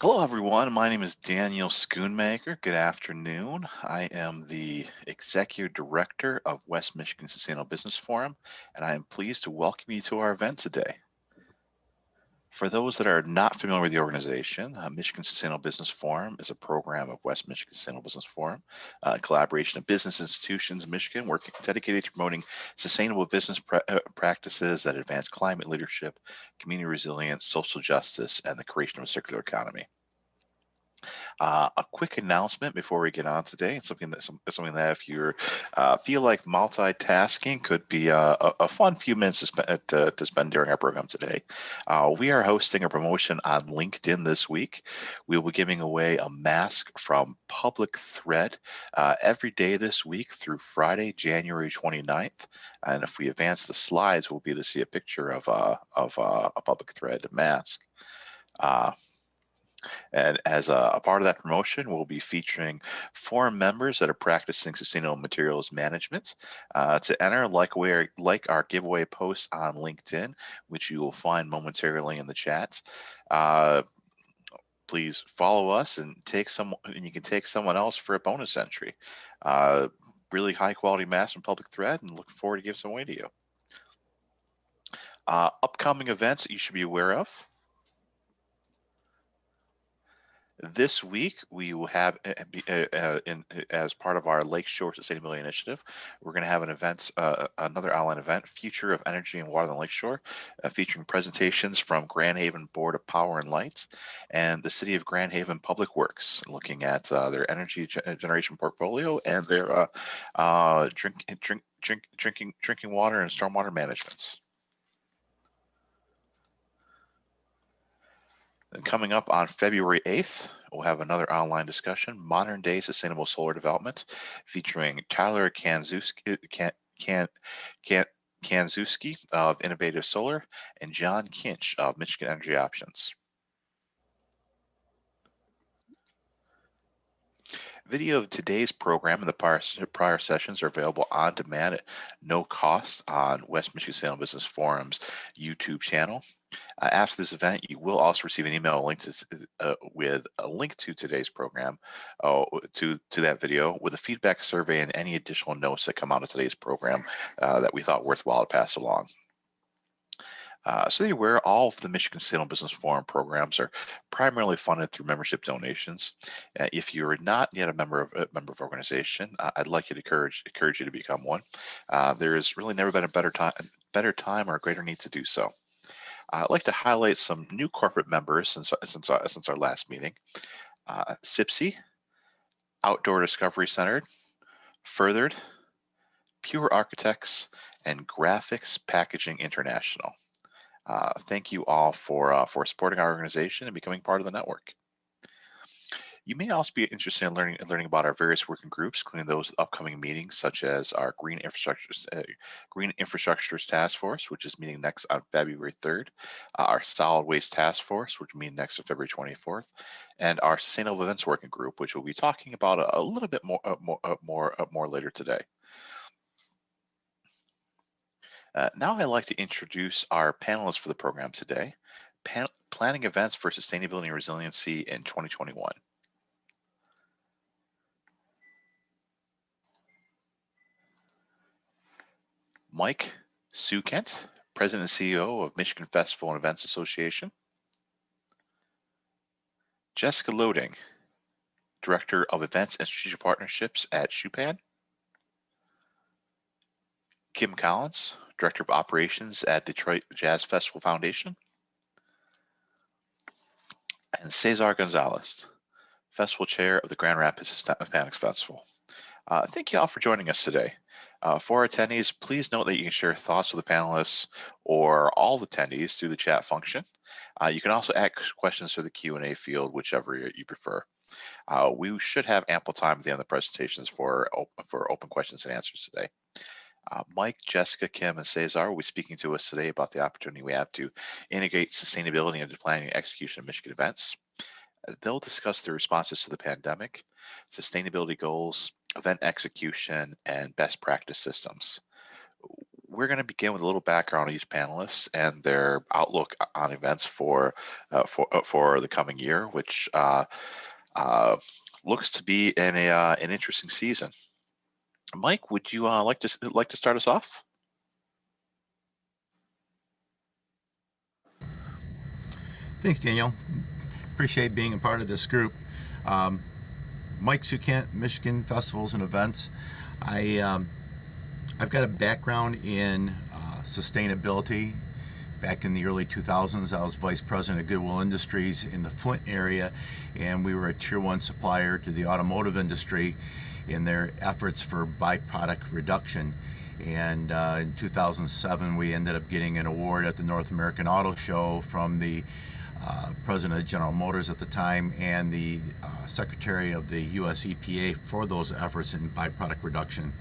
Hello, everyone. My name is Daniel Schoonmaker. Good afternoon. I am the Executive Director of West Michigan Sustainable Business Forum, and I am pleased to welcome you to our event today. For those that are not familiar with the organization, Michigan Sustainable Business Forum is a program of West Michigan Sustainable Business Forum, a collaboration of business institutions in Michigan working dedicated to promoting sustainable business practices that advance climate leadership, community resilience, social justice, and the creation of a circular economy. A quick announcement before we get on today, something that if you feel like multitasking could be a fun few minutes to spend during our program today. We are hosting a promotion on LinkedIn this week. We will be giving away a mask from Public Thread every day this week through Friday, January 29th. And if we advance the slides, we'll be able to see a picture of a Public Thread mask. And as a part of that promotion, we'll be featuring forum members that are practicing sustainable materials management. To enter, like our giveaway post on LinkedIn, which you will find momentarily in the chat. Please follow us and you can take someone else for a bonus entry. Really high quality mass from Public Thread, and look forward to give some away to you. Upcoming events that you should be aware of. This week, we will have, as part of our Lakeshore Sustainability Initiative, we're going to have an event, another online event, Future of Energy and Water on the Lakeshore, featuring presentations from Grand Haven Board of Power and Light and the City of Grand Haven Public Works, looking at their energy generation portfolio and their drinking water and stormwater management. And coming up on February 8th, we'll have another online discussion, Modern Day Sustainable Solar Development, featuring Tyler Kanzewski of Innovative Solar and John Kinch of Michigan Energy Options. Video of today's program and the prior sessions are available on demand at no cost on West Michigan Sustainable Business Forum's YouTube channel. After this event, you will also receive an email link with a link to today's program, to that video, with a feedback survey and any additional notes that come out of today's program that we thought worthwhile to pass along. So you're aware, all of the Michigan Sustainable Business Forum programs are primarily funded through membership donations. If you're not yet a member of organization, I'd like you to encourage you to become one. There has really never been a better time or a greater need to do so. I'd like to highlight some new corporate members since our last meeting. SIPSI, Outdoor Discovery Center, Furthered, Pure Architects, and Graphics Packaging International. Thank you all for supporting our organization and becoming part of the network. You may also be interested in learning about our various working groups, including those upcoming meetings, such as our Green Infrastructures Task Force, which is meeting next on February 3rd, our Solid Waste Task Force, which will meet next on February 24th, and our Sustainable Events Working Group, which we'll be talking about a little bit more later today. Now I'd like to introduce our panelists for the program today, Planning Events for Sustainability and Resiliency in 2021. Mike Szukhent, President and CEO of Michigan Festival and Events Association. Jessica Loding, Director of Events and Strategic Partnerships at Schupan. Kim Collins, Director of Operations at Detroit Jazz Festival Foundation. And Cesar Gonzalez, Festival Chair of the Grand Rapids Hispanics Festival. Thank you all for joining us today. For attendees, please note that you can share thoughts with the panelists or all the attendees through the chat function. You can also ask questions through the Q&A field, whichever you prefer. We should have ample time at the end of the presentations for open questions and answers today. Mike, Jessica, Kim, and Cesar will be speaking to us today about the opportunity we have to integrate sustainability into planning and execution of Michigan events. They'll discuss their responses to the pandemic, sustainability goals, event execution, and best practice systems. we're going to begin with a little background on each panelist and their outlook on events for the coming year, which looks to be in an interesting season. Mike, would you like to start us off? Thanks, Daniel. Appreciate being a part of this group. Mike Szukhent, Michigan Festivals and Events. I've got a background in sustainability. Back in the early 2000s, I was vice president of Goodwill Industries in the Flint area, and we were a tier 1 supplier to the automotive industry in their efforts for byproduct reduction. And in 2007, we ended up getting an award at the North American Auto Show from the president of General Motors at the time and the secretary of the US EPA for those efforts in byproduct reduction.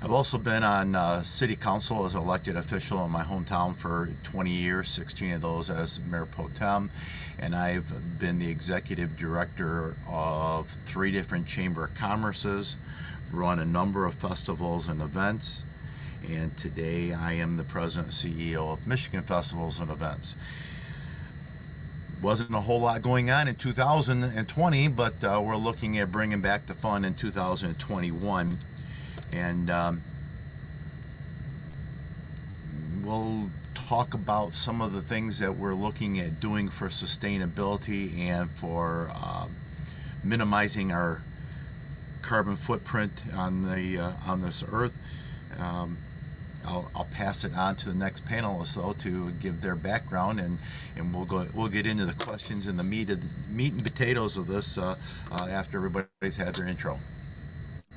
I've also been on city council as an elected official in my hometown for 20 years, 16 of those as mayor pro tem, and I've been the executive director of 3 different chamber of commerces, run a number of festivals and events, and today I am the president and CEO of Michigan Festivals and Events. Wasn't a whole lot going on in 2020, but we're looking at bringing back the fun in 2021. And we'll talk about some of the things that we're looking at doing for sustainability and for minimizing our carbon footprint on this earth. I'll pass it on to the next panelist though to give their background, and we'll get into the questions and the meat and potatoes of this after everybody's had their intro.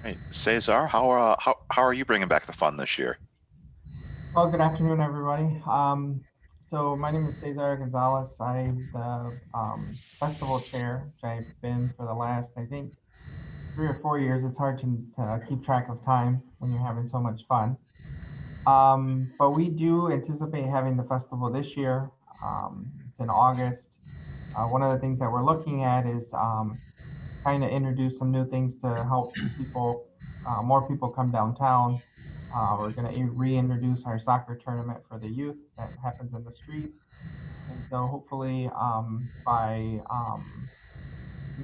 Right, Cesar, how are you bringing back the fun this year? Well, good afternoon, everybody. So my name is Cesar Gonzalez. I'm the festival chair, which I've been for the last, I think, 3 or 4 years. It's hard to keep track of time when you're having so much fun. But we do anticipate having the festival this year. It's in August. One of the things that we're looking at is trying to introduce some new things to help people, more people come downtown. We're going to reintroduce our soccer tournament for the youth that happens in the street. And so hopefully by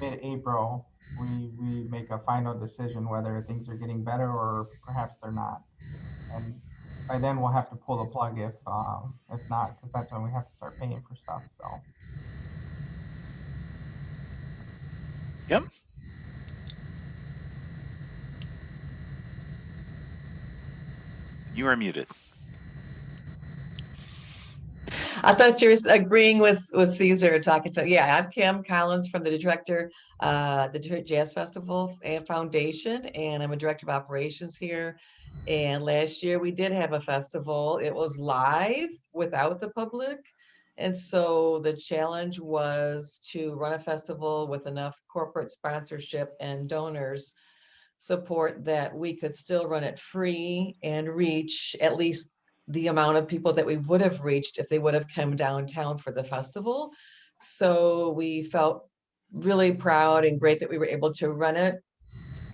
mid-April, we make a final decision whether things are getting better or perhaps they're not. And by then we'll have to pull the plug if not, because that's when we have to start paying for stuff. So. Yep. You are muted. I thought you were agreeing with Cesar talking to. Yeah, I'm Kim Collins from the director, the Detroit Jazz Festival and Foundation, and I'm a director of operations here. And last year we did have a festival. It was live without the public. And so the challenge was to run a festival with enough corporate sponsorship and donors support that we could still run it free and reach at least the amount of people that we would have reached if they would have come downtown for the festival. So we felt really proud and great that we were able to run it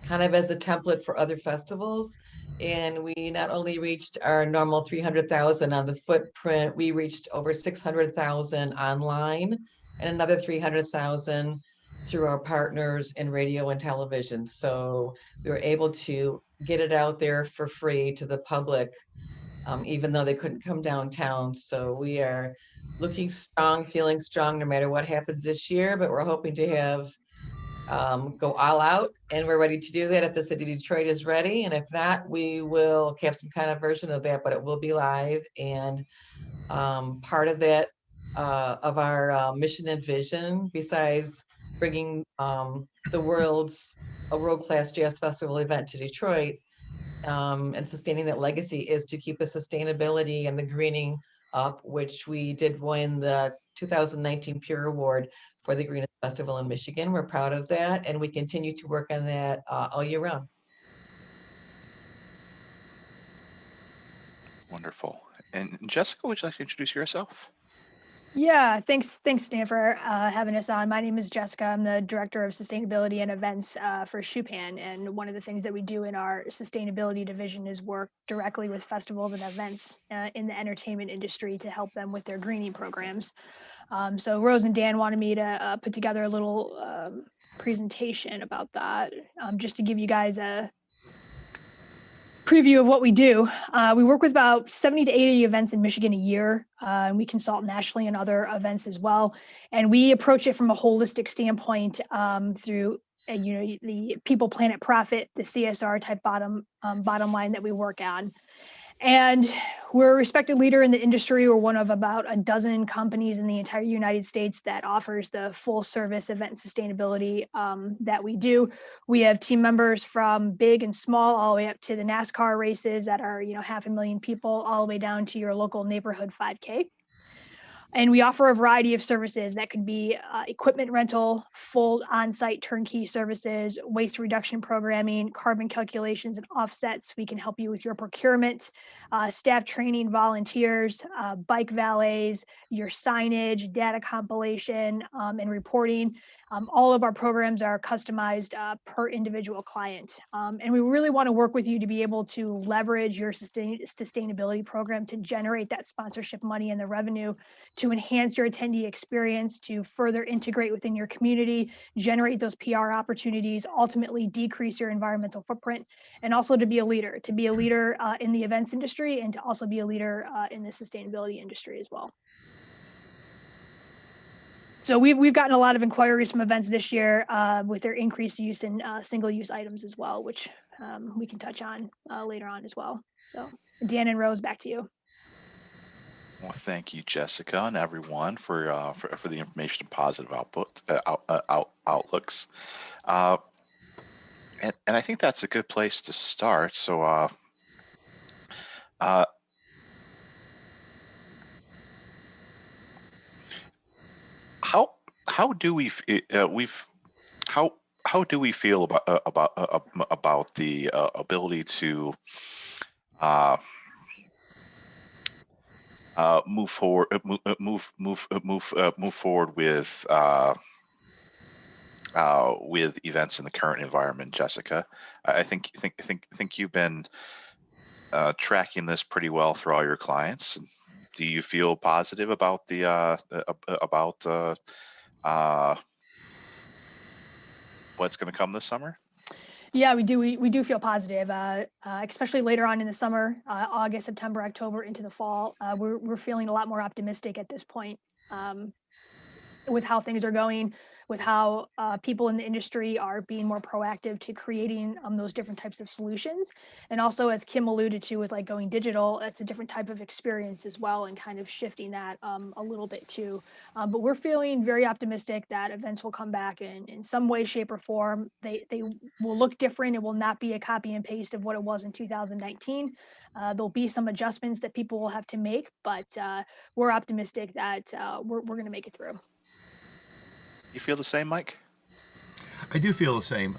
kind of as a template for other festivals. And we not only reached our normal 300,000 on the footprint, we reached over 600,000 online and another 300,000 through our partners in radio and television. So we were able to get it out there for free to the public, even though they couldn't come downtown. So we are looking strong, feeling strong no matter what happens this year, but we're hoping to have go all out, and we're ready to do that if the city of Detroit is ready. And if not, we will have some kind of version of that, but it will be live. And part of that, of our mission and vision, besides bringing the a world-class jazz festival event to Detroit, and sustaining that legacy, is to keep the sustainability and the greening up, which we did win the 2019 Pure Award for the Greenest Festival in Michigan. We're proud of that, and we continue to work on that all year round. Wonderful. And Jessica, would you like to introduce yourself? Yeah, thanks, Dan, for having us on. My name is Jessica. I'm the Director of Sustainability and Events for Schupan, and one of the things that we do in our sustainability division is work directly with festivals and events in the entertainment industry to help them with their greening programs. So Rose and Dan wanted me to put together a little presentation about that, just to give you guys a preview of what we do. We work with about 70 to 80 events in Michigan a year, and we consult nationally on other events as well. And we approach it from a holistic standpoint through the people, planet, profit, the CSR type bottom line that we work on. And we're a respected leader in the industry. We're one of about a dozen companies in the entire United States that offers the full service event sustainability that we do. We have team members from big and small, all the way up to the NASCAR races that are 500,000 people, all the way down to your local neighborhood 5K. And we offer a variety of services that could be equipment rental, full on-site turnkey services, waste reduction programming, carbon calculations and offsets. We can help you with your procurement, staff training, volunteers, bike valets, your signage, data compilation, and reporting. All of our programs are customized per individual client. And we really want to work with you to be able to leverage your sustainability program to generate that sponsorship money and the revenue to enhance your attendee experience, to further integrate within your community, generate those PR opportunities, ultimately decrease your environmental footprint, and also to be a leader in the events industry, and to also be a leader in the sustainability industry as well. So we've gotten a lot of inquiries from events this year with their increased use in single-use items as well, which we can touch on later on as well. So Dan and Rose, back to you. Well, thank you, Jessica, and everyone for the information and positive outlooks. And I think that's a good place to start. So, how do we how do we feel about the ability to move forward with events in the current environment, Jessica? I think you've been tracking this pretty well through all your clients. Do you feel positive about the what's going to come this summer? Yeah, we do. We do feel positive, especially later on in the summer, August, September, October, into the fall. We're feeling a lot more optimistic at this point with how things are going, with how people in the industry are being more proactive to creating those different types of solutions. And also, as Kim alluded to, with like going digital, that's a different type of experience as well, and kind of shifting that a little bit too. But we're feeling very optimistic that events will come back in some way, shape, or form. They will look different. It will not be a copy and paste of what it was in 2019. There'll be some adjustments that people will have to make, but we're optimistic that we're going to make it through. You feel the same, Mike? I do feel the same.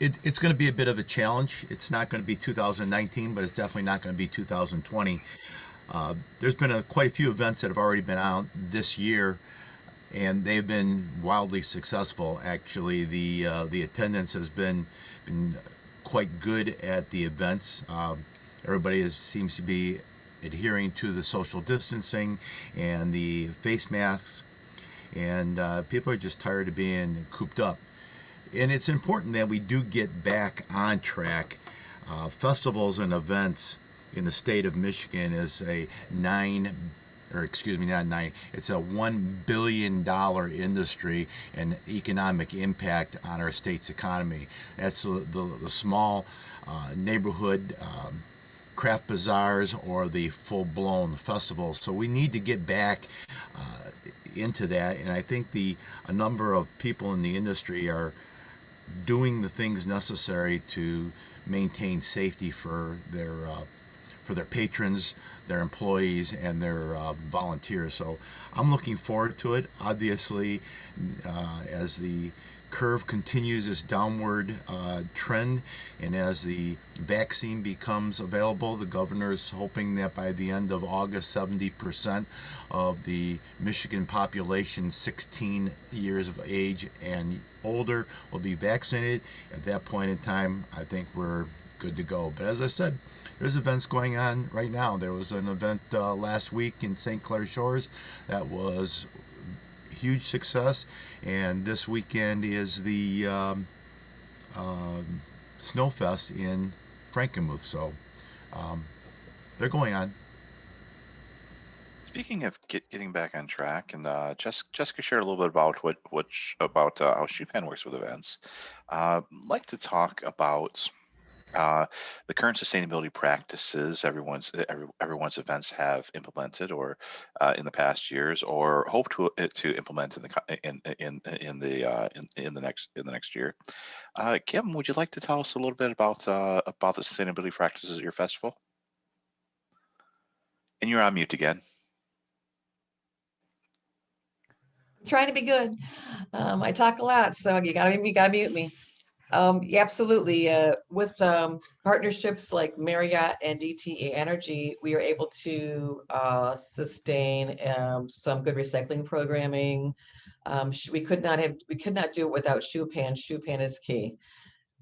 It's going to be a bit of a challenge. It's not going to be 2019, but it's definitely not going to be 2020. There's been quite a few events that have already been out this year, and they've been wildly successful. Actually, the attendance has been quite good at the events. Everybody seems to be adhering to the social distancing and the face masks. And people are just tired of being cooped up. And it's important that we do get back on track. Festivals and events in the state of Michigan is it's a $1 billion industry and economic impact on our state's economy. That's the small neighborhood craft bazaars or the full-blown festivals. So we need to get back into that, and I think a number of people in the industry are doing the things necessary to maintain safety for their patrons, their employees, and their volunteers. So I'm looking forward to it. Obviously, as the curve continues its downward trend, and as the vaccine becomes available, the governor is hoping that by the end of August, 70% of the Michigan population 16 years of age and older will be vaccinated. At that point in time, I think we're good to go. But as I said, there's events going on right now. There was an event last week in St. Clair Shores that was huge success, and this weekend is the Snowfest in Frankenmuth. So they're going on. Speaking of getting back on track, and Jessica shared a little bit about about how Schupan works with events. I'd like to talk about the current sustainability practices everyone's events have implemented, or in the past years, or hope to implement in the next year. Kim, would you like to tell us a little bit about the sustainability practices at your festival? And you're on mute again. Trying to be good. I talk a lot, so you gotta mute me. Yeah, absolutely. With partnerships like Marriott and DTE Energy, we are able to sustain some good recycling programming. We could not do it without Schupan. Schupan is key.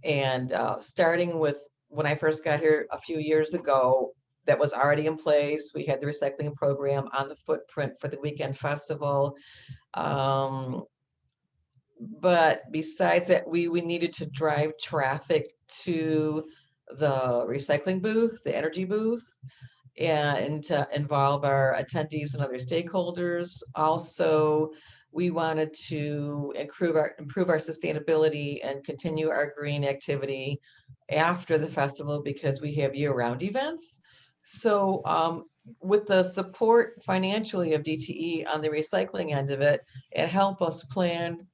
And starting with when I first got here a few years ago, that was already in place. We had the recycling program on the footprint for the weekend festival. But besides that, we needed to drive traffic to the recycling booth, the energy booth, and to involve our attendees and other stakeholders. Also, we wanted to improve our sustainability and continue our green activity after the festival because we have year-round events. So with the support financially of DTE on the recycling end of it, it helped us plan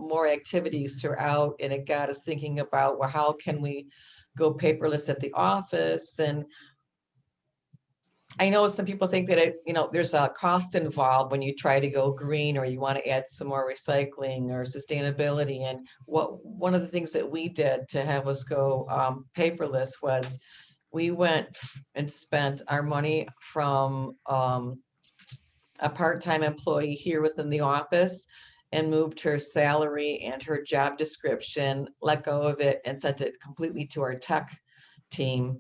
more activities throughout, and it got us thinking about, well, how can we go paperless at the office? And I know some people think that there's a cost involved when you try to go green or you want to add some more recycling or sustainability. And one of the things that we did to have us go paperless was we went and spent our money from a part-time employee here within the office and moved her salary and her job description, let go of it, and sent it completely to our tech team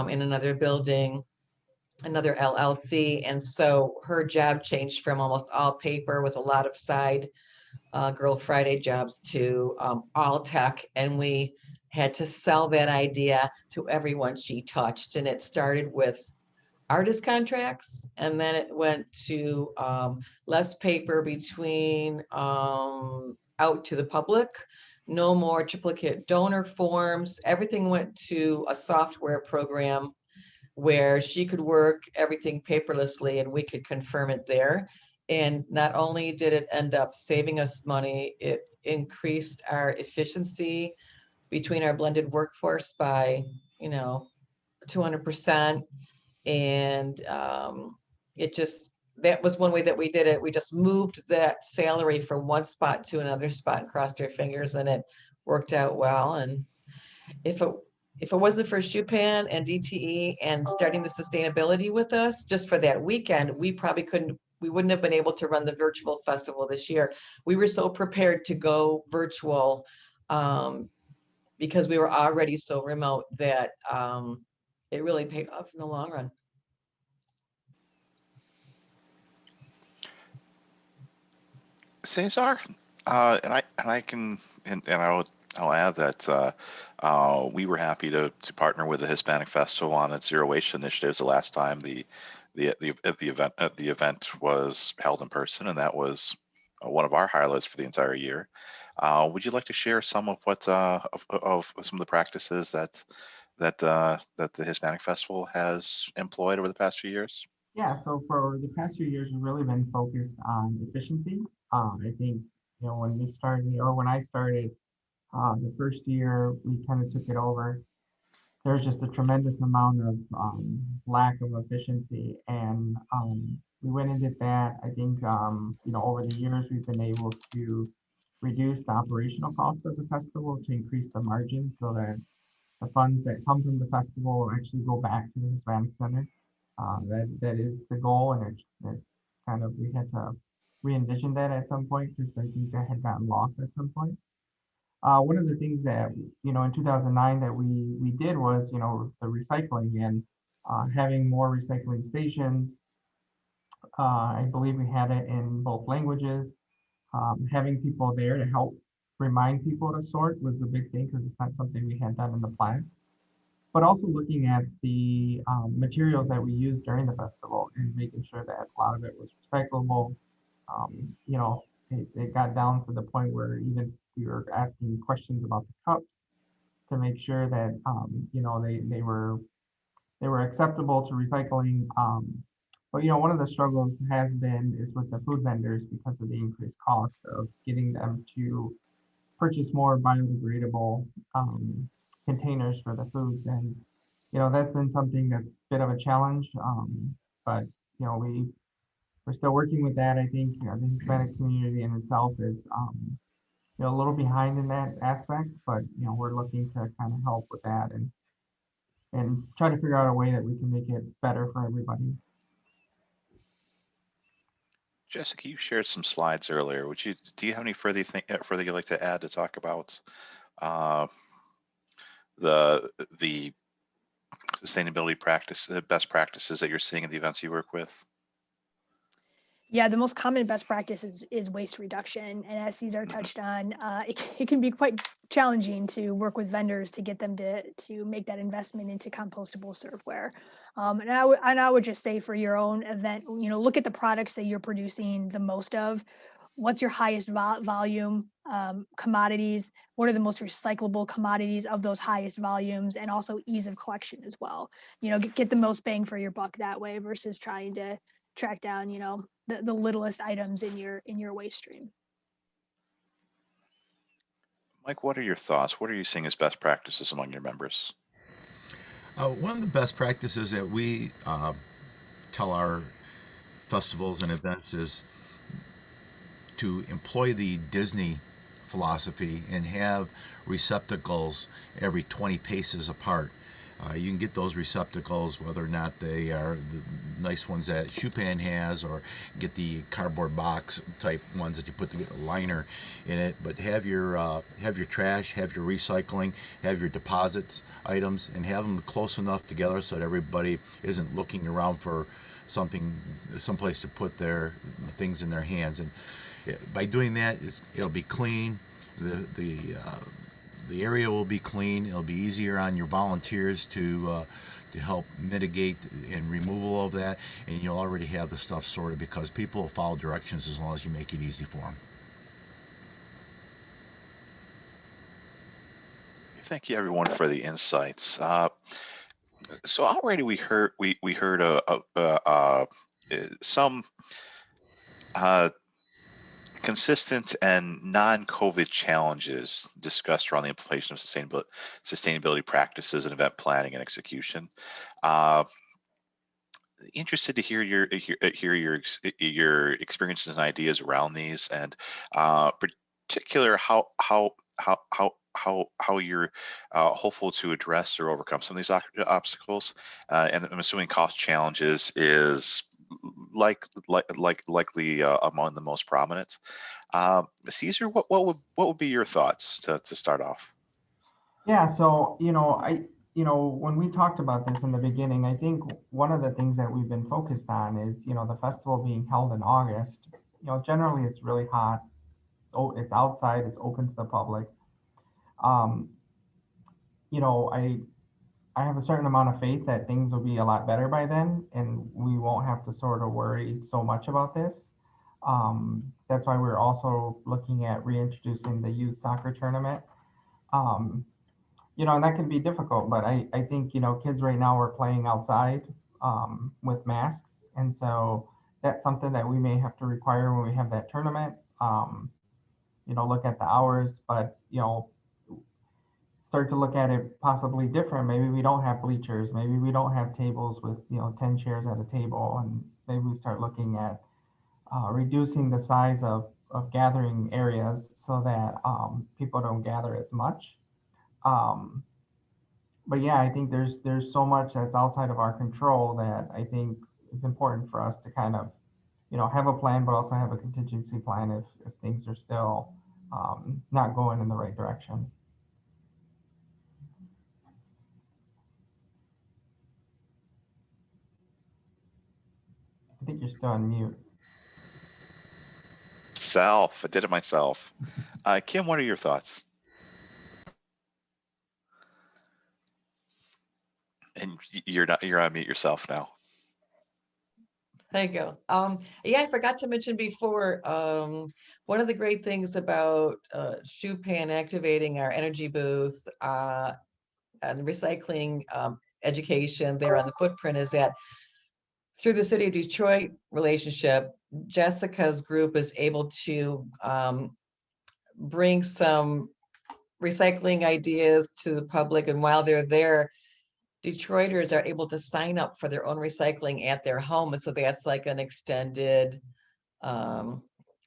in another building, another LLC. And so her job changed from almost all paper with a lot of side Girl Friday jobs to all tech. And we had to sell that idea to everyone she touched. And it started with artist contracts, and then it went to less paper between out to the public, no more triplicate donor forms. Everything went to a software program where she could work everything paperlessly and we could confirm it there. And not only did it end up saving us money, it increased our efficiency between our blended workforce by 200%. And that was one way that we did it. We just moved that salary from one spot to another spot and crossed our fingers, and it worked out well. And if it wasn't for Schupan and DTE and starting the sustainability with us just for that weekend, we wouldn't have been able to run the virtual festival this year. We were so prepared to go virtual because we were already so remote that it really paid off in the long run. Cesar, I'll add that we were happy to partner with the Hispanic Festival on its Zero Waste initiatives the last time the event was held in person, and that was one of our highlights for the entire year. Would you like to share some of what of some of the practices that the Hispanic Festival has employed over the past few years? Yeah, so for the past few years, we've really been focused on efficiency. I think, when we started, or when I started, the first year we kind of took it over, there's just a tremendous amount of lack of efficiency, and we went and did that. I think over the years we've been able to reduce the operational cost of the festival to increase the margin so that the funds that come from the festival actually go back to the Hispanic Center. That is the goal, and it's kind of, we had to re-envision that at some point because I think that had gotten lost at some point. One of the things that, in 2009 that we did was, the recycling and having more recycling stations. I believe we had it in both languages. Having people there to help remind people to sort was a big thing because it's not something we had done in the past. But also looking at the materials that we used during the festival and making sure that a lot of it was recyclable. It got down to the point where even we were asking questions about the cups to make sure that they were acceptable to recycling. But one of the struggles has been is with the food vendors because of the increased cost of getting them to purchase more biodegradable containers for the foods, and that's been something that's a bit of a challenge. But we're still working with that. I think the Hispanic community in itself is a little behind in that aspect, but we're looking to kind of help with that and try to figure out a way that we can make it better for everybody. Jessica, you shared some slides earlier. Do you have any further you'd like to add to talk about the sustainability best practices that you're seeing in the events you work with? Yeah, the most common best practice is waste reduction. And as Cesar touched on, it can be quite challenging to work with vendors to get them to make that investment into compostable serveware. And I would just say for your own event, look at the products that you're producing the most of. What's your highest volume commodities? What are the most recyclable commodities of those highest volumes? And also ease of collection as well. Get the most bang for your buck that way versus trying to track down, the littlest items in your waste stream. Mike, what are your thoughts? What are you seeing as best practices among your members? One of the best practices that we tell our festivals and events is to employ the Disney philosophy and have receptacles every 20 paces apart. You can get those receptacles, whether or not they are the nice ones that Schupan has, or get the cardboard box type ones that you put the liner in it. But have your trash, have your recycling, have your deposits items, and have them close enough together so that everybody isn't looking around for someplace to put their things in their hands. And by doing that, it'll be clean. The area will be clean. It'll be easier on your volunteers to help mitigate and removal of that, and you'll already have the stuff sorted because people will follow directions as long as you make it easy for them. Thank you, everyone, for the insights. So already we heard some consistent and non-COVID challenges discussed around the implementation of sustainability practices in event planning and execution. Interested to hear your experiences and ideas around these, and particular how you're hopeful to address or overcome some of these obstacles. And I'm assuming cost challenges is likely among the most prominent. Cesar, what would be your thoughts to start off? Yeah, so when we talked about this in the beginning, I think one of the things that we've been focused on is the festival being held in August. Generally it's really hot. It's outside. It's open to the public. Um, I have a certain amount of faith that things will be a lot better by then, and we won't have to sort of worry so much about this. That's why we're also looking at reintroducing the youth soccer tournament. Um, and that can be difficult, but I think, kids right now are playing outside with masks. And so that's something that we may have to require when we have that tournament. Look at the hours, but, start to look at it possibly different. Maybe we don't have bleachers. Maybe we don't have tables with, 10 chairs at a table. And maybe we start looking at reducing the size of gathering areas so that people don't gather as much. Um, but yeah, I think there's so much that's outside of our control that I think it's important for us to kind of, have a plan, but also have a contingency plan if things are still not going in the right direction. I think you're still on mute. I did it myself. Kim, what are your thoughts? And you're on mute yourself now. There you go. Yeah, I forgot to mention before, one of the great things about Schupan activating our energy booth and the recycling education there on the footprint is that through the City of Detroit relationship, Jessica's group is able to bring some recycling ideas to the public. And while they're there, Detroiters are able to sign up for their own recycling at their home. And so that's like an extended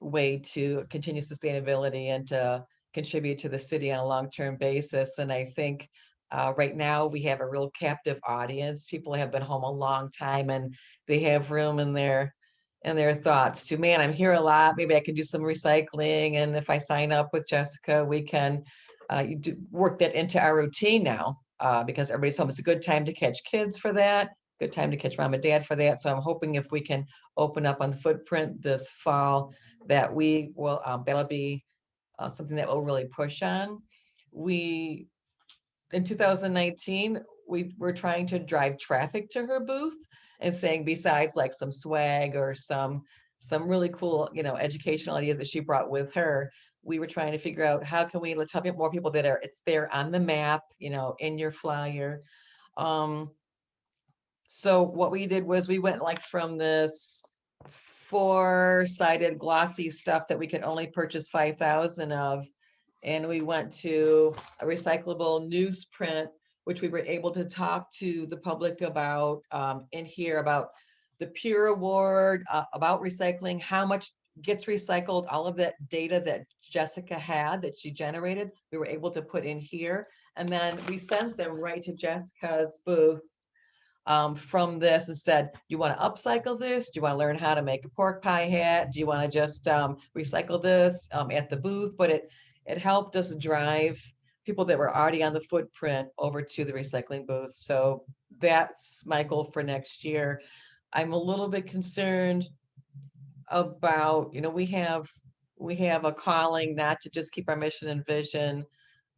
way to continue sustainability and to contribute to the city on a long-term basis. And I think right now we have a real captive audience. People have been home a long time and they have room in their thoughts to, man, I'm here a lot. Maybe I can do some recycling. And if I sign up with Jessica, we can work that into our routine now because everybody's home. It's a good time to catch kids for that. Good time to catch mom and dad for that. So I'm hoping if we can open up on the footprint this fall, that we will, that'll be something that we'll really push on. In 2019, we were trying to drive traffic to her booth and saying, besides like some swag or some really cool, educational ideas that she brought with her, we were trying to figure out how can we tell more people that it's there on the map, in your flyer. So what we did was we went like from this 4-sided glossy stuff that we could only purchase 5,000 of, and we went to a recyclable newsprint, which we were able to talk to the public about in here about the Pure Award, about recycling, how much gets recycled, all of that data that Jessica had that she generated, we were able to put in here. And then we sent them right to Jessica's booth from this and said, do you want to upcycle this? Do you want to learn how to make a pork pie hat? Do you want to just recycle this at the booth? But it helped us drive people that were already on the footprint over to the recycling booth. So that's my goal for next year. I'm a little bit concerned about, we have a calling not to just keep our mission and vision,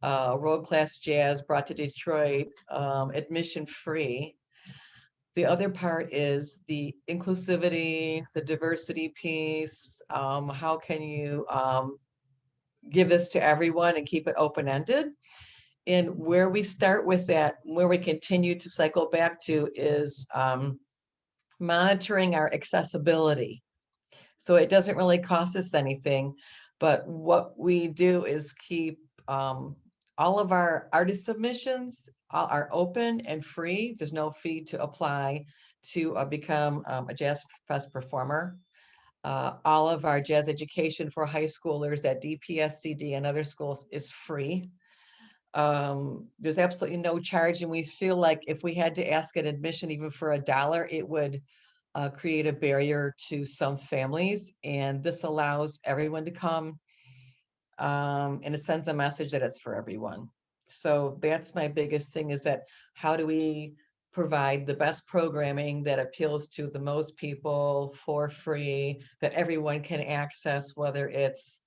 world-class jazz brought to Detroit, admission free. The other part is the inclusivity, the diversity piece. How can you give this to everyone and keep it open-ended? And where we start with that, where we continue to cycle back to is monitoring our accessibility. So it doesn't really cost us anything, but what we do is keep all of our artist submissions are open and free. There's no fee to apply to become a Jazz Fest performer. All of our jazz education for high schoolers at DPSCD and other schools is free. There's absolutely no charge, and we feel like if we had to ask an admission even for $1, it would create a barrier to some families, and this allows everyone to come, and it sends a message that it's for everyone. So that's my biggest thing, is that how do we provide the best programming that appeals to the most people for free, that everyone can access, whether it's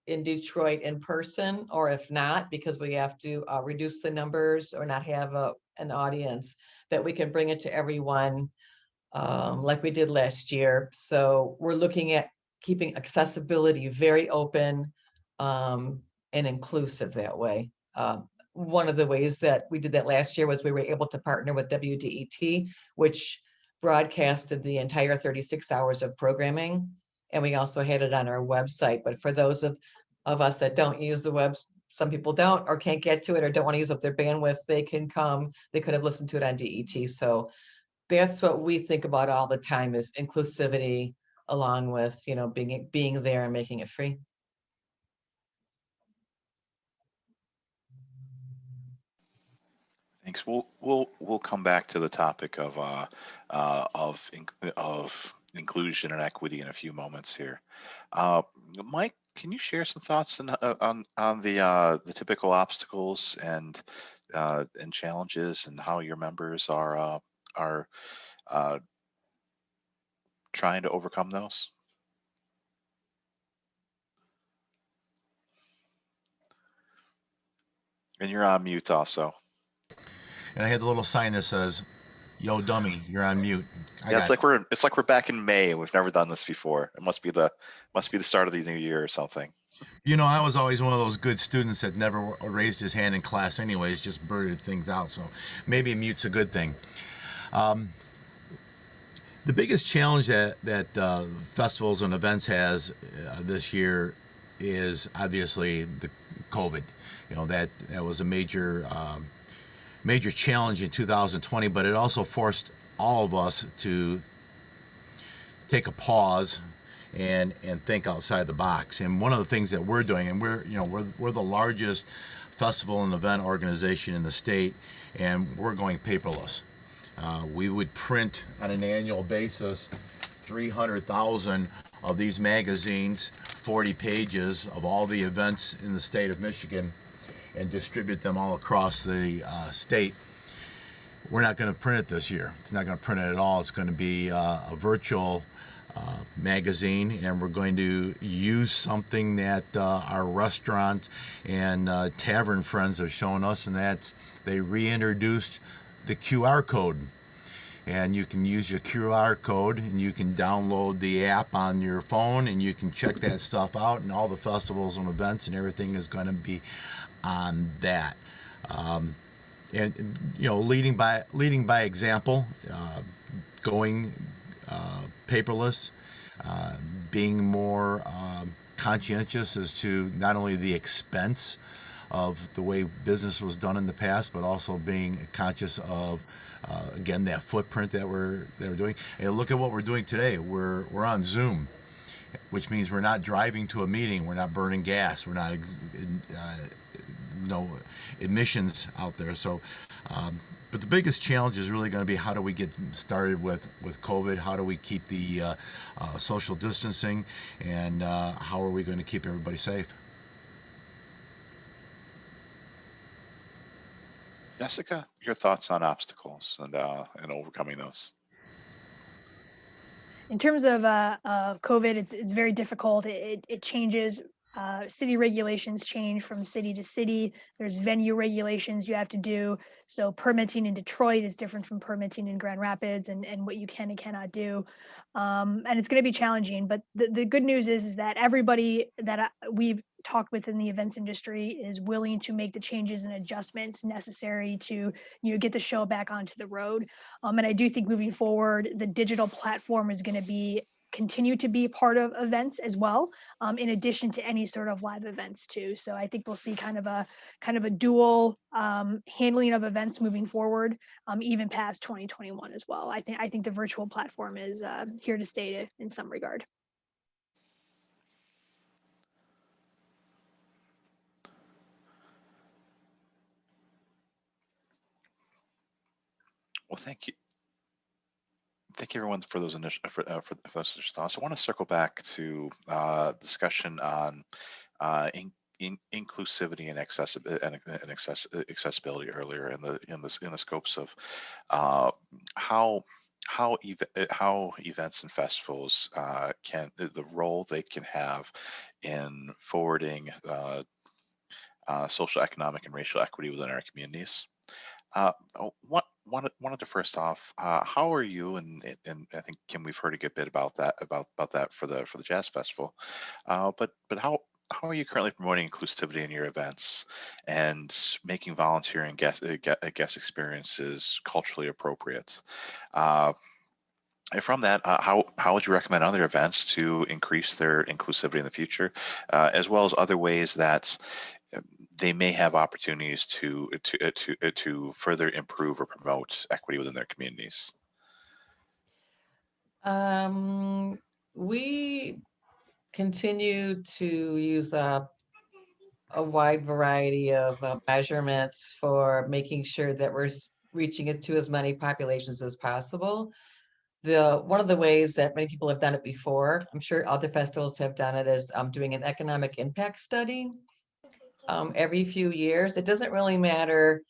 in Detroit in person, or if not, because we have to reduce the numbers or not have an audience, that we can bring it to everyone like we did last year. So we're looking at keeping accessibility very open and inclusive that way. One of the ways that we did that last year was we were able to partner with WDET, which broadcasted the entire 36 hours of programming. And we also had it on our website. But for those of us that don't use the web, some people don't or can't get to it or don't want to use up their bandwidth, they can come, they could have listened to it on DET. So that's what we think about all the time, is inclusivity along with, being there and making it free. Thanks. We'll come back to the topic of inclusion and equity in a few moments here. Mike, can you share some thoughts on the typical obstacles and challenges, and how your members are trying to overcome those? And you're on mute also. And I had the little sign that says, "Yo, dummy, you're on mute." Yeah, it's like we're back in May and we've never done this before. It must be the start of the new year or something. I was always one of those good students that never raised his hand in class anyways, just blurted things out. So maybe mute's a good thing. The biggest challenge that festivals and events has this year is obviously the COVID. That was a major challenge in 2020, but it also forced all of us to take a pause and think outside the box. And one of the things that we're doing, and we're the largest festival and event organization in the state, and we're going paperless. We would print on an annual basis 300,000 of these magazines, 40 pages of all the events in the state of Michigan, and distribute them all across the state. We're not going to print it this year. It's not going to print it at all. It's going to be a virtual magazine, and we're going to use something that our restaurant and tavern friends have shown us, and that's they reintroduced the QR code. And you can use your QR code, and you can download the app on your phone, and you can check that stuff out, and all the festivals and events and everything is going to be on that. And leading by example, going paperless, being more conscientious as to not only the expense of the way business was done in the past, but also being conscious of again that footprint that we're doing. And look at what we're doing today. We're on Zoom, which means we're not driving to a meeting, we're not burning gas, we're not no emissions out there. So but the biggest challenge is really going to be, how do we get started with COVID? How do we keep the social distancing, and how are we going to keep everybody safe? Jessica, your thoughts on obstacles and overcoming those? In terms of COVID, it's very difficult. It changes. City regulations change from city to city. There's venue regulations you have to do. So permitting in Detroit is different from permitting in Grand Rapids, and what you can and cannot do. And it's going to be challenging. But the good news is that everybody that we've talked with in the events industry is willing to make the changes and adjustments necessary to get the show back onto the road. And I do think moving forward, the digital platform is going to continue to be part of events as well, in addition to any sort of live events too. So I think we'll see kind of a dual handling of events moving forward, even past 2021 as well. I think the virtual platform is here to stay in some regard. Well, thank you. Thank you, everyone, for those initial for those thoughts. I want to circle back to discussion on inclusivity and accessibility earlier in the scopes of how events and festivals can the role they can have in forwarding social, economic, and racial equity within our communities. Wanted to first off, how are you, and I think, Kim, we've heard a good bit about that for the Jazz Festival, but how are you currently promoting inclusivity in your events and making volunteering guest experiences culturally appropriate? And from that, how would you recommend other events to increase their inclusivity in the future, as well as other ways that they may have opportunities to further improve or promote equity within their communities? We continue to use a wide variety of measurements for making sure that we're reaching it to as many populations as possible. One of the ways that many people have done it before, I'm sure other festivals have done it, is doing an economic impact study every few years. It doesn't really matter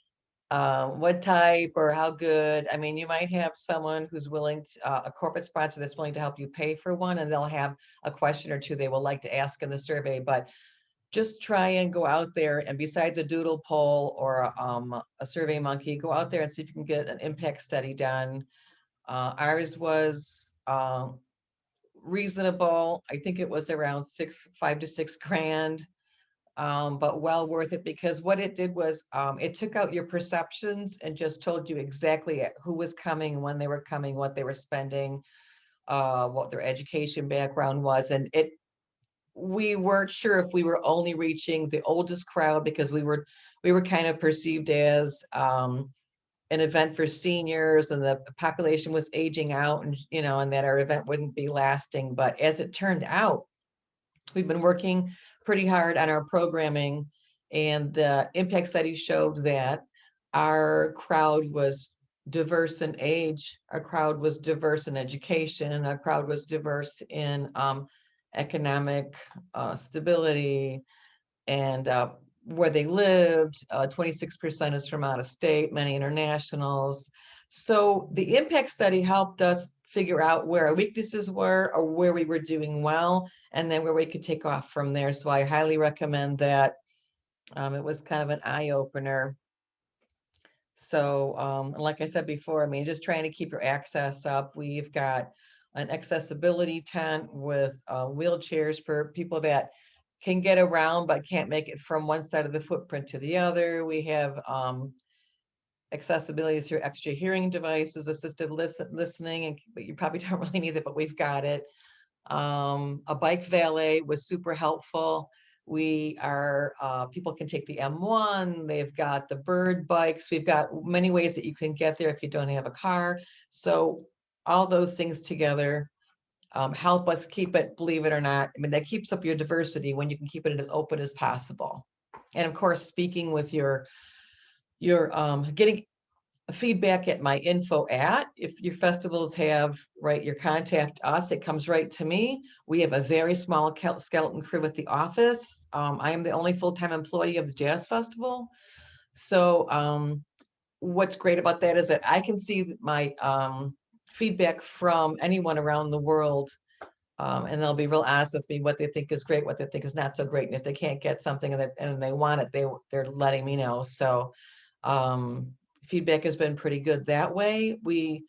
what type or how good. I mean, you might have someone who's willing to, a corporate sponsor that's willing to help you pay for one, and they'll have a question or two they will like to ask in the survey. But just try and go out there, and besides a doodle poll or a survey monkey, go out there and see if you can get an impact study done. Ours was reasonable. I think it was around 5 to 6 grand, but well worth it, because what it did was it took out your perceptions and just told you exactly who was coming, when they were coming, what they were spending, what their education background was. And we weren't sure if we were only reaching the oldest crowd, because we were kind of perceived as an event for seniors, and the population was aging out, and and that our event wouldn't be lasting. But as it turned out, we've been working pretty hard on our programming, and the impact study showed that our crowd was diverse in age, our crowd was diverse in education, our crowd was diverse in economic stability, and where they lived. 26% is from out of state, many internationals. So the impact study helped us figure out where our weaknesses were, or where we were doing well, and then where we could take off from there. So I highly recommend that. It was kind of an eye-opener. So like I said before, I mean, just trying to keep your access up. We've got an accessibility tent with wheelchairs for people that can get around but can't make it from one side of the footprint to the other. We have accessibility through extra hearing devices, assisted listening, and but you probably don't really need it, but we've got it. A bike valet was super helpful. We are, people can take the M1, they've got the bird bikes, we've got many ways that you can get there if you don't have a car. So all those things together help us keep it, believe it or not. I mean, that keeps up your diversity when you can keep it as open as possible. And of course, speaking with your getting feedback at my info at, if your festivals have, right, your contact us, it comes right to me. We have a very small skeleton crew at the office. I am the only full-time employee of the Jazz Festival. So what's great about that is that I can see my feedback from anyone around the world, and they'll be real honest with me what they think is great, what they think is not so great, and if they can't get something and they want it, they're letting me know. So feedback has been pretty good that way. We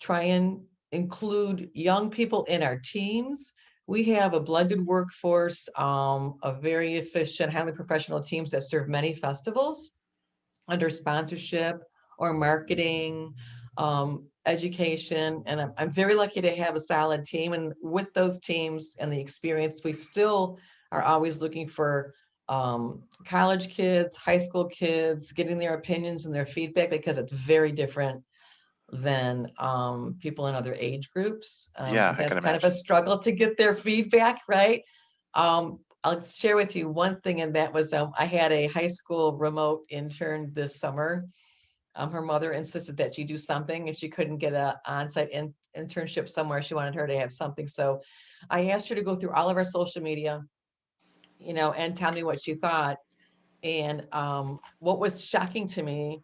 try and include young people in our teams. We have a blended workforce of very efficient, highly professional teams that serve many festivals under sponsorship or marketing, education. And I'm very lucky to have a solid team. And with those teams and the experience, we still are always looking for college kids, high school kids, getting their opinions and their feedback, because it's very different than people in other age groups. Yeah, I That's can kind of a imagine. struggle to get their feedback, right? I'll share with you one thing, and that was I had a high school remote intern this summer. Her mother insisted that she do something. If she couldn't get a on-site internship somewhere, she wanted her to have something. So I asked her to go through all of our social media, and tell me what she thought. And what was shocking to me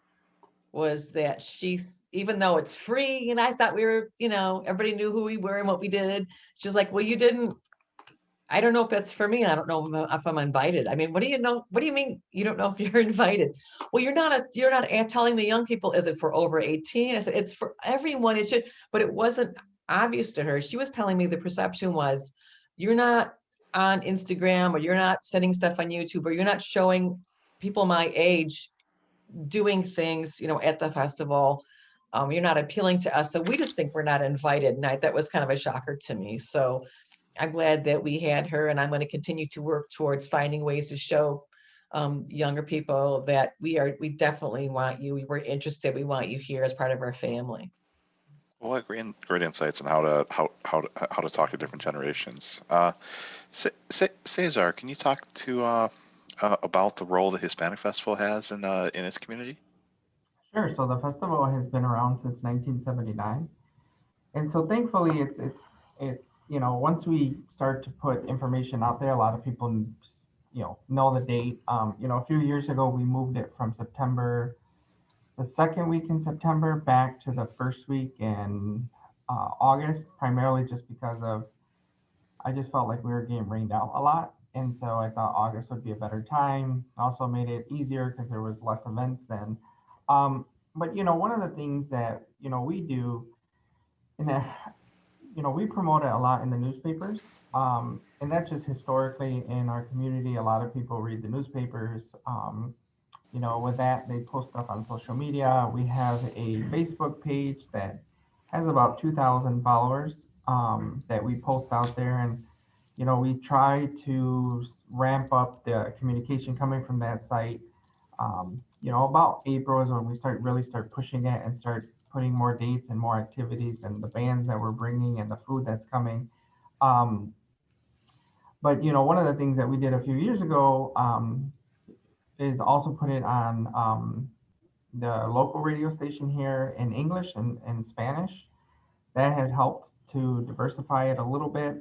was that even though it's free, and I thought we were, everybody knew who we were and what we did. She's like, well, you didn't. I don't know if that's for me. And I don't know if I'm invited. I mean, what do you know? What do you mean you don't know if you're invited? Well, you're not telling the young people, is it for over 18? I said, it's for everyone. It should, but it wasn't obvious to her. She was telling me the perception was, you're not on Instagram, or you're not sending stuff on YouTube, or you're not showing people my age doing things, at the festival. You're not appealing to us. So we just think we're not invited. And that was kind of a shocker to me. So I'm glad that we had her, and I'm going to continue to work towards finding ways to show younger people that we definitely want you. We're interested. We want you here as part of our family. Well, great insights on how to talk to different generations. Cesar, can you talk to about the role the Hispanic Festival has in its community? Sure. So the festival has been around since 1979. And so thankfully it's once we start to put information out there, a lot of people know the date. A few years ago we moved it from September, the second week in September, back to the first week in August, primarily just because of I just felt like we were getting rained out a lot. And so I thought August would be a better time. Also made it easier because there was less events then. But one of the things that we do in the we promote it a lot in the newspapers. And that's just historically in our community. A lot of people read the newspapers. With that, they post stuff on social media. We have a Facebook page that has about 2,000 followers that we post out there. And, we try to ramp up the communication coming from that site. About April is when we really start pushing it and start putting more dates and more activities and the bands that we're bringing and the food that's coming. Um, but one of the things that we did a few years ago is also put it on the local radio station here in English and Spanish. That has helped to diversify it a little bit.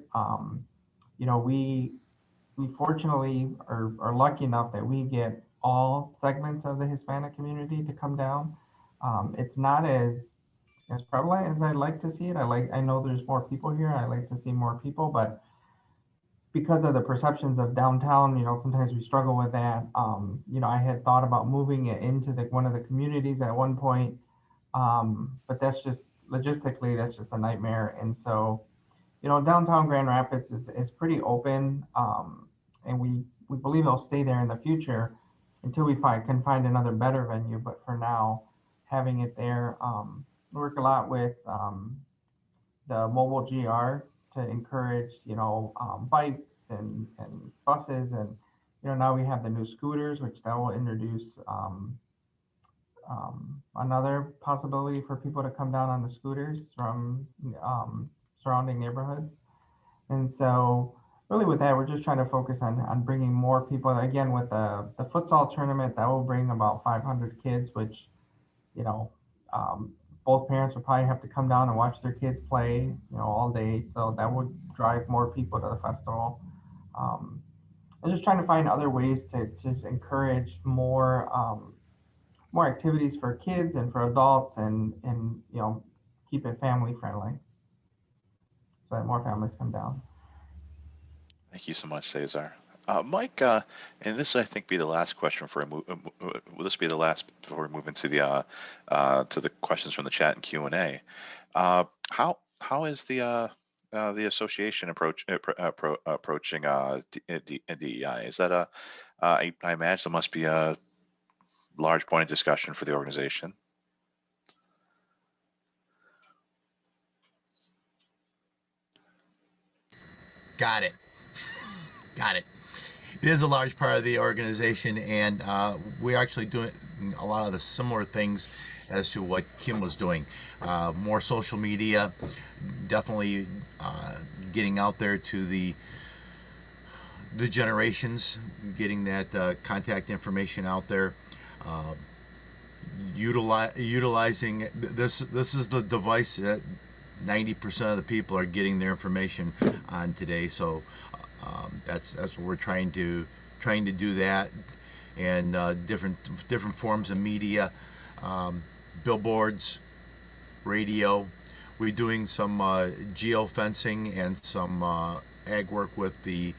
We fortunately are lucky enough that we get all segments of the Hispanic community to come down. It's not as prevalent as I'd like to see it. I know there's more people here. I like to see more people, but because of the perceptions of downtown, sometimes we struggle with that. I had thought about moving it into one of the communities at one point, but that's just logistically, that's just a nightmare. And so, downtown Grand Rapids is pretty open, and we believe it'll stay there in the future until we can find another better venue. But for now, having it there, we work a lot with the mobile GR to encourage, bikes and buses. And, now we have the new scooters, which that will introduce another possibility for people to come down on the scooters from surrounding neighborhoods. And so really with that, we're just trying to focus on bringing more people. Again, with the futsal tournament, that will bring about 500 kids, which, you know, um, both parents would probably have to come down and watch their kids play, all day. So that would drive more people to the festival. Um, I'm just trying to find other ways to just encourage more activities for kids and for adults, and keep it family friendly so that more families come down. Thank you so much, Cesar. Mike, and this I think be the last question for will this be the last before we move into to the questions from the chat and Q&A? How is the association approaching DEI? Is that I imagine there must be a large point of discussion for the organization. Got it. It is a large part of the organization, and we're actually doing a lot of the similar things as to what Kim was doing. More social media, definitely getting out there to the generations, getting that contact information out there. Utilizing this is the device that 90% of the people are getting their information on today. So that's what we're trying to do that, and different forms of media, billboards, radio. We're doing some geofencing and some ag work with the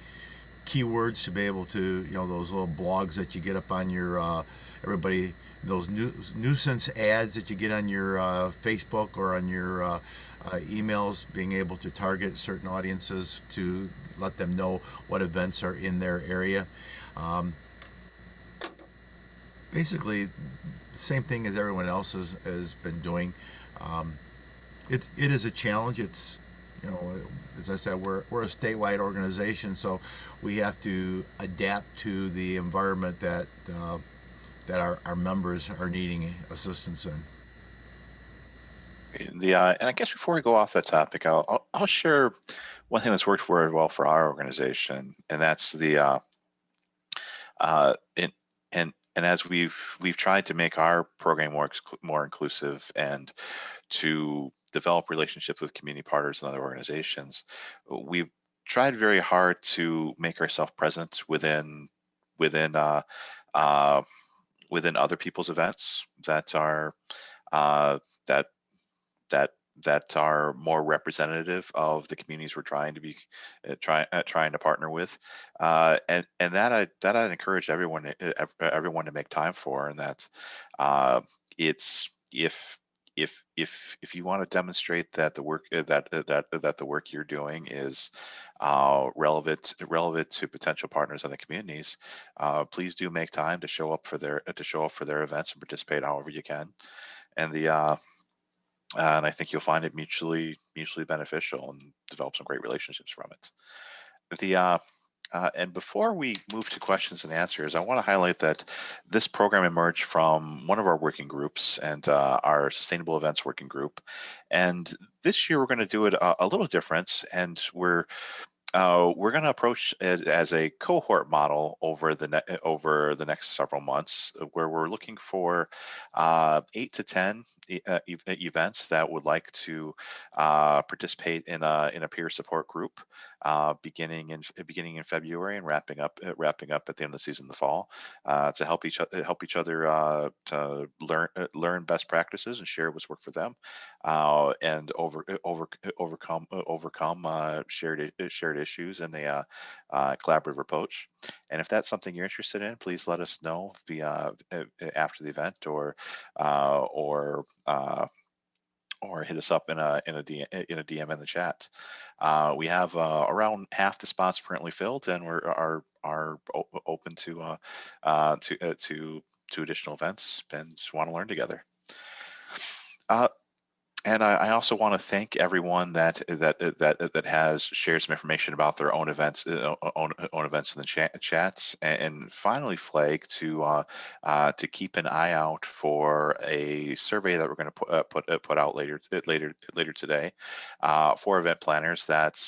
keywords to be able to, those little blogs that you get up on your everybody, those nuisance ads that you get on your Facebook or on your emails, being able to target certain audiences to let them know what events are in their area. Basically, the same thing as everyone else has been doing. It is a challenge. It's, as I said, we're a statewide organization, so we have to adapt to the environment that our members are needing assistance in. And I guess before we go off that topic, I'll share one thing that's worked very well for our organization, and that's the and as we've tried to make our program more inclusive and to develop relationships with community partners and other organizations, we've tried very hard to make ourselves present within uh, within other people's events that are uh, that that that are more representative of the communities we're trying to be trying to partner with, and I'd encourage everyone to make time for, and that it's if you want to demonstrate that the work that the work you're doing is relevant to potential partners in the communities, please do make time to show up for their events and participate however you can, and and I think you'll find it mutually beneficial and develop some great relationships from it. And before we move to questions and answers, I want to highlight that this program emerged from one of our working groups and our sustainable events working group. And this year we're going to do it a little different, and we're going to approach it as a cohort model over the next several months, where we're looking for 8 to 10 events that would like to participate in a peer support group, beginning in February and wrapping up at the end of the season in the fall, to help each other to learn best practices and share what's worked for them, and overcome shared issues in a collaborative approach. And if that's something you're interested in, please let us know via after the event, or hit us up in a DM in the chat. We have around half the spots currently filled, and are open to additional events and just want to learn together. And I also want to thank everyone that has shared some information about their own events, own events in the chats, and finally flag to keep an eye out for a survey that we're going to put out later today, for event planners that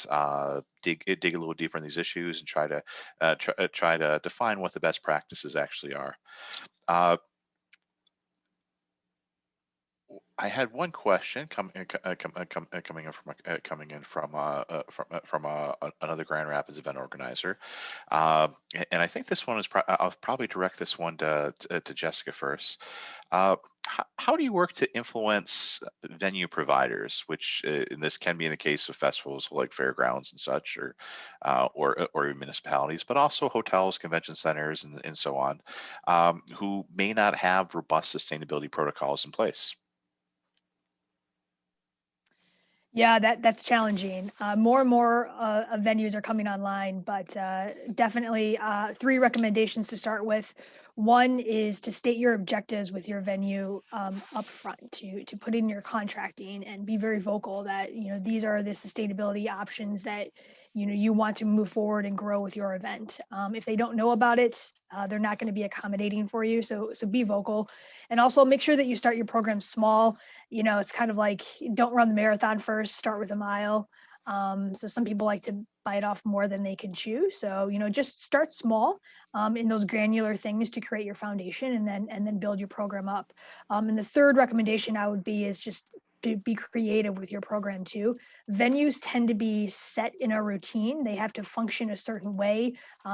dig a little deeper in these issues and try to define what the best practices actually are. I had one question coming in from another Grand Rapids event organizer, and I think this one is. I'll probably direct this one to Jessica first. How do you work to influence venue providers, which in this can be in the case of festivals like fairgrounds and such, or municipalities, but also hotels, convention centers, and so on, who may not have robust sustainability protocols in place? Yeah, that's challenging. More and more venues are coming online, but definitely 3 recommendations to start with. One is to state your objectives with your venue up front, to put in your contracting and be very vocal that these are the sustainability options that you want to move forward and grow with your event. If they don't know about it, they're not going to be accommodating for you. So be vocal, and also make sure that you start your program small. It's kind of like, don't run the marathon first, start with a mile. So some people like to bite off more than they can chew. So, just start small in those granular things to create your foundation, and then build your program up. And the third recommendation I would be is just to be creative with your program too. Venues tend to be set in a routine. They have to function a certain way.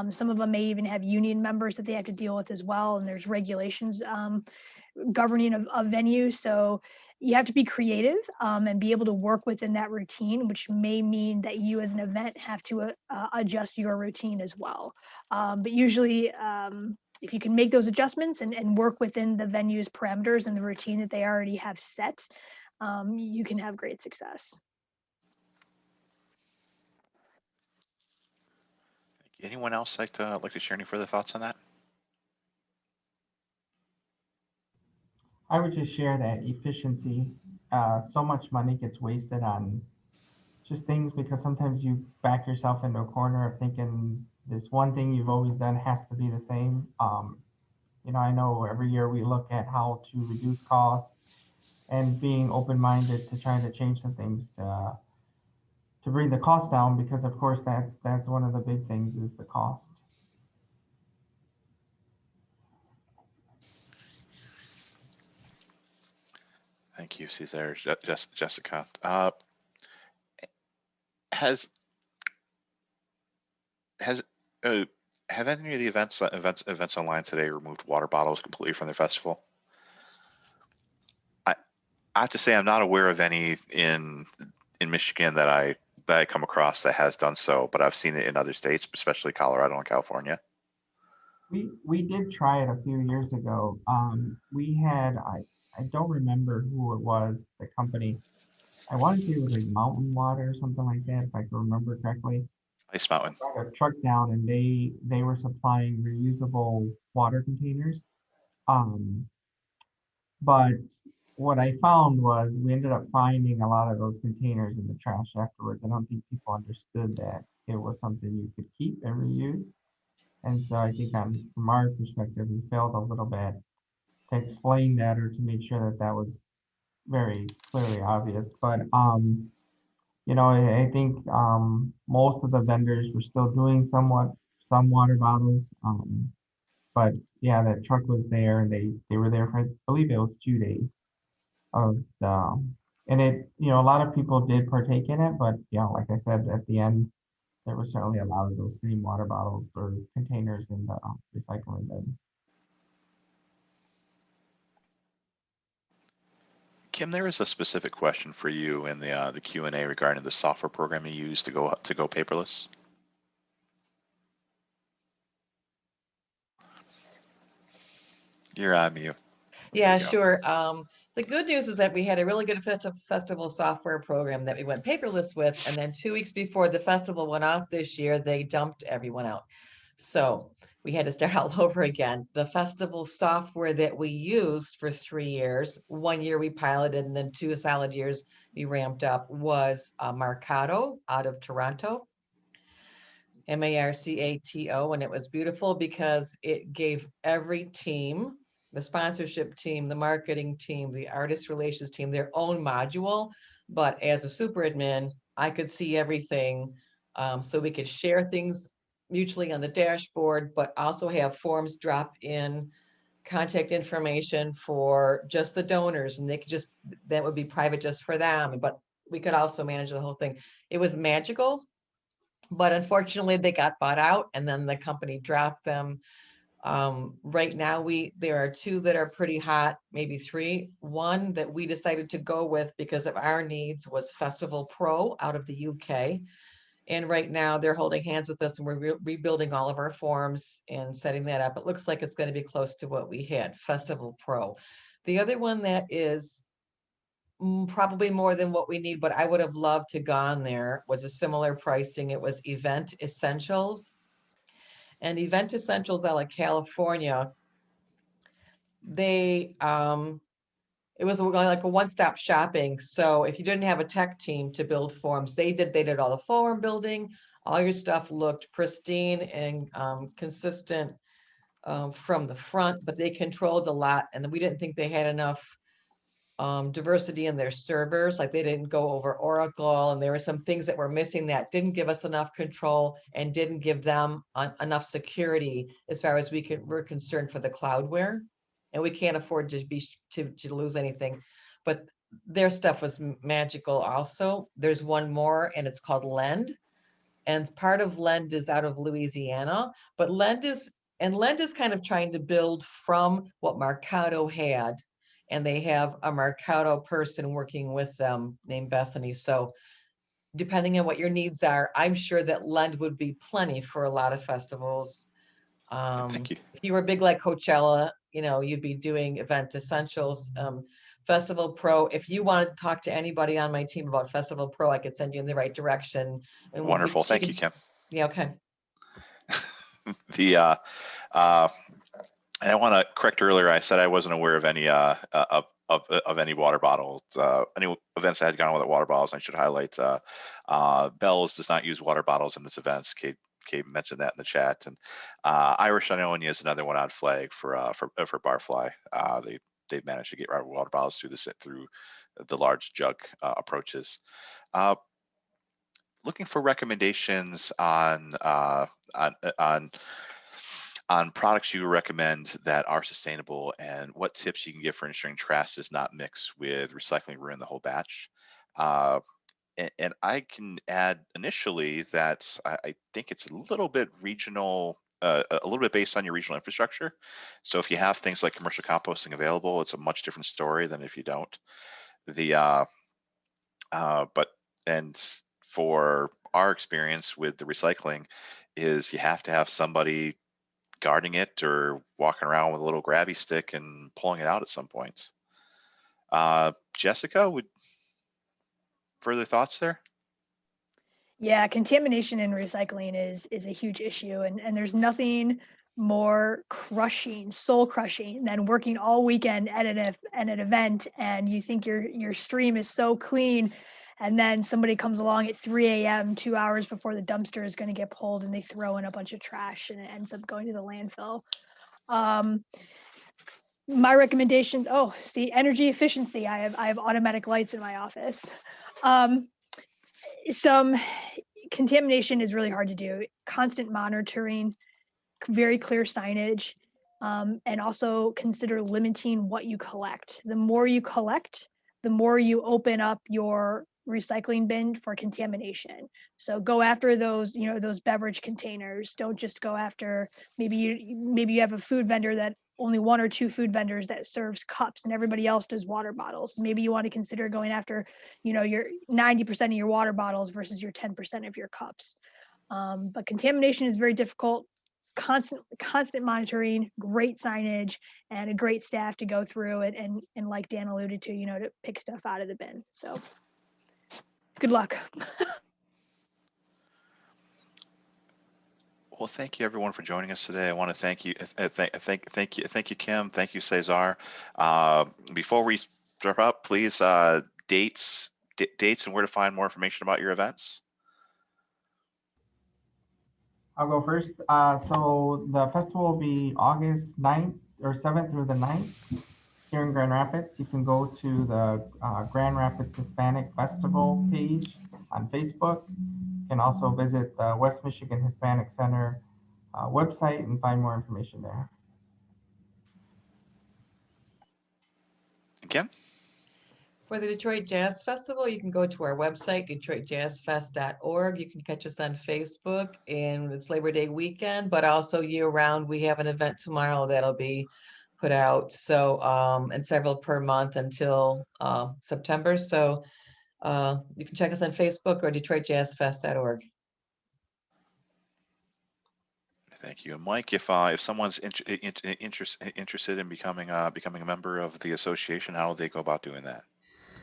Some of them may even have union members that they have to deal with as well. And there's regulations governing of venues. So you have to be creative and be able to work within that routine, which may mean that you as an event have to adjust your routine as well. But usually, if you can make those adjustments and work within the venue's parameters and the routine that they already have set, you can have great success. Anyone else like to share any further thoughts on that? I would just share that efficiency. So much money gets wasted on just things because sometimes you back yourself into a corner of thinking this one thing you've always done has to be the same. I know every year we look at how to reduce costs, and being open-minded to try to change some things to bring the cost down, because of course that's one of the big things is the cost. Thank you, Cesar. Jessica. Has have any of the events online today removed water bottles completely from their festival? I have to say I'm not aware of any in Michigan that I come across that has done so, but I've seen it in other states, especially Colorado and California. We did try it a few years ago. We had I don't remember who it was, the company. I want to say it was like Mountain Water or something like that, if I can remember correctly. Ice Mountain. Brought a truck down and they were supplying reusable water containers. Um, but what I found was we ended up finding a lot of those containers in the trash afterwards. I don't think people understood that it was something you could keep and reuse. And so I think from our perspective, we failed a little bit to explain that or to make sure that that was very clearly obvious. But you know, I think most of the vendors were still doing some water bottles. But yeah, that truck was there and they were there for, I believe it was 2 days of the, and it, you know, a lot of people did partake in it, but you know, like I said, at the end, there was certainly a lot of those same water bottles or containers in the recycling bin. Kim, there is a specific question for you in the Q&A regarding the software program you use to go paperless. You're on mute. Yeah, sure. The good news is that we had a really good festival software program that we went paperless with, and then 2 weeks before the festival went off this year, they dumped everyone out. So we had to start all over again. The festival software that we used for 3 years, 1 year we piloted, and then 2 solid years we ramped up, was Marcato out of Toronto. Marcato, and it was beautiful because it gave every team, the sponsorship team, the marketing team, the artist relations team, their own module. But as a super admin, I could see everything. So we could share things mutually on the dashboard, but also have forms drop in contact information for just the donors, and they could just, that would be private just for them. But we could also manage the whole thing. It was magical. But unfortunately, they got bought out and then the company dropped them. Right now, there are 2 that are pretty hot, maybe 3. One that we decided to go with because of our needs was Festival Pro out of the UK. And right now they're holding hands with us and we're rebuilding all of our forms and setting that up. It looks like it's going to be close to what we had, Festival Pro. The other one that is probably more than what we need, but I would have loved to gone there, was a similar pricing. It was Event Essentials. And Event Essentials out of California, they it was like a one-stop shopping. So if you didn't have a tech team to build forms, they did all the form building. All your stuff looked pristine and consistent from the front, but they controlled a lot, and we didn't think they had enough diversity in their servers. Like they didn't go over Oracle, and there were some things that were missing that didn't give us enough control and didn't give them enough security as far as we're concerned for the cloudware, and we can't afford to lose anything. But their stuff was magical. Also, there's one more, and it's called Lend, and part of Lend is out of Louisiana, but Lend is kind of trying to build from what Marcato had, and they have a Marcato person working with them named Bethany. So depending on what your needs are, I'm sure that Lend would be plenty for a lot of festivals. Thank you. If you were big like Coachella, you know, you'd be doing Event Essentials. Festival Pro, if you wanted to talk to anybody on my team about Festival Pro, I could send you in the right direction. And Wonderful. Thank you, Kim. Yeah, okay. And I want to correct earlier. I said I wasn't aware of any of any water bottles, any events that had gone with water bottles. I should highlight Bell's does not use water bottles in its events. Kate mentioned that in the chat, and Irish Ionia is another one on flag for Barfly. they've managed to get rid of water bottles through the large jug approaches. Looking for recommendations on products you recommend that are sustainable, and what tips you can give for ensuring trash does not mix with recycling, ruin the whole batch. Uh, and I can add initially that I think it's a little bit regional, a little bit based on your regional infrastructure. So if you have things like commercial composting available, it's a much different story than if you don't. The but and for our experience with the recycling is you have to have somebody guarding it or walking around with a little grabby stick and pulling it out at some points. Jessica, would further thoughts there? Yeah, contamination and recycling is a huge issue, and there's nothing more crushing, soul crushing, than working all weekend at an event, and you think your stream is so clean, and then somebody comes along at 3 a.m., 2 hours before the dumpster is going to get pulled, and they throw in a bunch of trash, and it ends up going to the landfill. My recommendations. Oh, see, energy efficiency. I have automatic lights in my office. Some contamination is really hard to do. Constant monitoring, very clear signage, and also consider limiting what you collect. The more you collect, the more you open up your recycling bin for contamination. So go after those, those beverage containers. Don't just go after, maybe you have a food vendor that only 1 or 2 food vendors that serves cups and everybody else does water bottles. Maybe you want to consider going after, your 90% of your water bottles versus your 10% of your cups. But contamination is very difficult. Constant monitoring, great signage, and a great staff to go through it, and like Dan alluded to, to pick stuff out of the bin. So good luck. Well, thank you everyone for joining us today. I want to thank you, thank you, Kim. Thank you, Cesar. Before we wrap up, please, dates and where to find more information about your events. I'll go first. So the festival will be August 9th or 7th through the 9th here in Grand Rapids. You can go to the Grand Rapids Hispanic Festival page on Facebook. You can also visit the West Michigan Hispanic Center website and find more information there. Kim? For the Detroit Jazz Festival, you can go to our website, detroitjazzfest.org. You can catch us on Facebook, and it's Labor Day weekend, but also year round. We have an event tomorrow that'll be put out. So, and several per month until September. So you can check us on Facebook or detroitjazzfest.org. Thank you. And Mike, if someone's interested in becoming a member of the association, how will they go about doing that?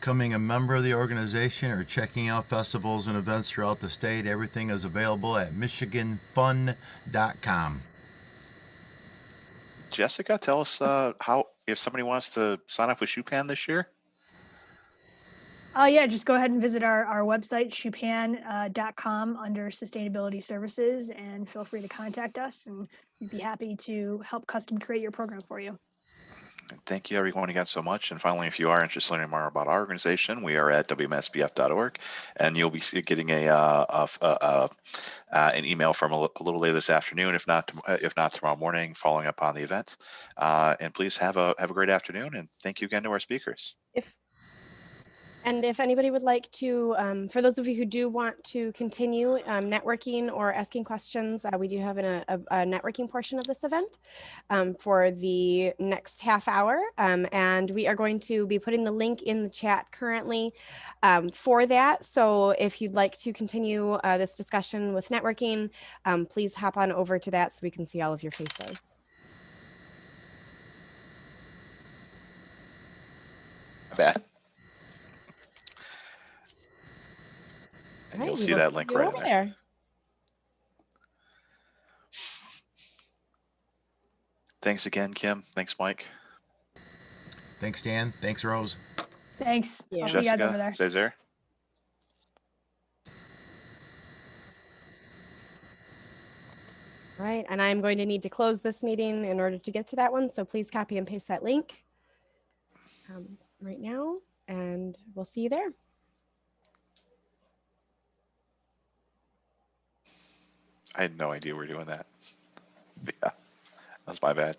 Becoming a member of the organization or checking out festivals and events throughout the state, everything is available at michiganfun.com. Jessica, tell us how, if somebody wants to sign up with Schupan this year. Yeah, just go ahead and visit our website, Schupan.com, under sustainability services, and feel free to contact us, and we'd be happy to help custom create your program for you. Thank you everyone again so much. And finally, if you are interested in learning more about our organization, we are at wmsbf.org, and you'll be getting an email from a little later this afternoon, if not tomorrow morning, following up on the event. And please have a great afternoon, and thank you again to our speakers. If anybody would like to, for those of you who do want to continue networking or asking questions, we do have a networking portion of this event for the next half hour. And we are going to be putting the link in the chat currently for that. So if you'd like to continue this discussion with networking, please hop on over to that so we can see all of your faces. Bad. And Right, you'll see that link right in there. Thanks again, Kim. Thanks, Mike. Thanks, Dan. Thanks, Rose. Thanks. Yeah. I'll see you guys over Jessica, there. Cesar. All right, and I'm going to need to close this meeting in order to get to that one. So please copy and paste that link. right now, and we'll see you there. I had no idea we were doing that. Yeah, that's my bad.